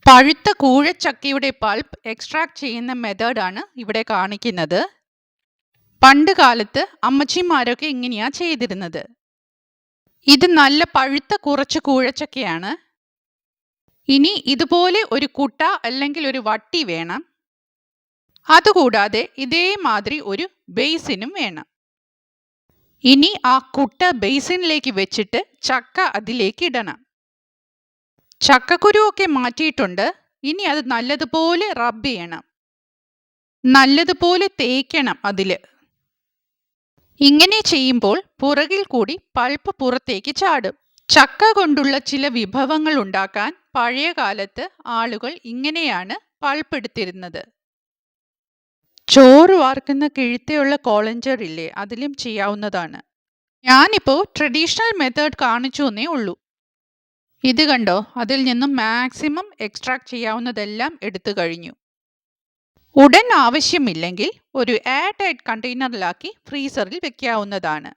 പഴുത്ത കൂഴച്ചക്കയുടെ pulp extract ചെയ്യുന്ന മെത്തേഡാണ് ഇവിടെ കാണിക്കുന്നത്. പണ്ട് കാലത്ത് അമ്മച്ചിമാരൊക്കെ ഇങ്ങനെയാ ചെയ്തിരുന്നത്. ഇത് നല്ല പഴുത്ത കുറച്ച് കൂഴച്ചക്കയാണ്. ഇനി ഇതുപോലെ ഒരു കുട്ട അല്ലെങ്കിൽ ഒരു വട്ടി വേണം. അതുകൂടാതെ ഇതേമാതിരി ഒരു ബേസിനും വേണം. ഇനി ആ കുട്ട ബേസിനിലേക്ക് വെച്ചിട്ട് ചക്ക അതിലേക്ക് ഇടണം. ചക്കക്കുരുവൊക്കെ മാറ്റിയിട്ടുണ്ട്. ഇനി അത് നല്ലതുപോലെ റബ്ബ് ചെയ്യണം, നല്ലതുപോലെ തേക്കണം അതില്. ഇങ്ങനെ ചെയ്യുമ്പോൾ പുറകിൽ കൂടി പൾപ്പ് പുറത്തേക്ക് ചാടും. ചക്ക കൊണ്ടുള്ള ചില വിഭവങ്ങൾ ഉണ്ടാക്കാൻ പഴയ കാലത്ത് ആളുകൾ ഇങ്ങനെയാണ് പൾപ്പ് എടുത്തിരുന്നത്. ചോറ് വാർക്കുന്ന കിഴുത്തയുള്ള കോളഞ്ചർ ഇല്ലേ, അതിലും ചെയ്യാവുന്നതാണ്. ഞാനിപ്പോൾ ട്രഡീഷണൽ മെത്തേഡ് കാണിച്ചു എന്നേ ഉള്ളൂ. ഇത് കണ്ടോ, അതിൽ നിന്നും മാക്സിമം എക്സ്ട്രാക്ട് ചെയ്യാവുന്നതെല്ലാം എടുത്തു കഴിഞ്ഞു. ഉടൻ ആവശ്യമില്ലെങ്കിൽ ഒരു എയർ ടൈറ്റ് കണ്ടെയ്നറിലാക്കി ഫ്രീസറിൽ വെക്കാവുന്നതാണ്.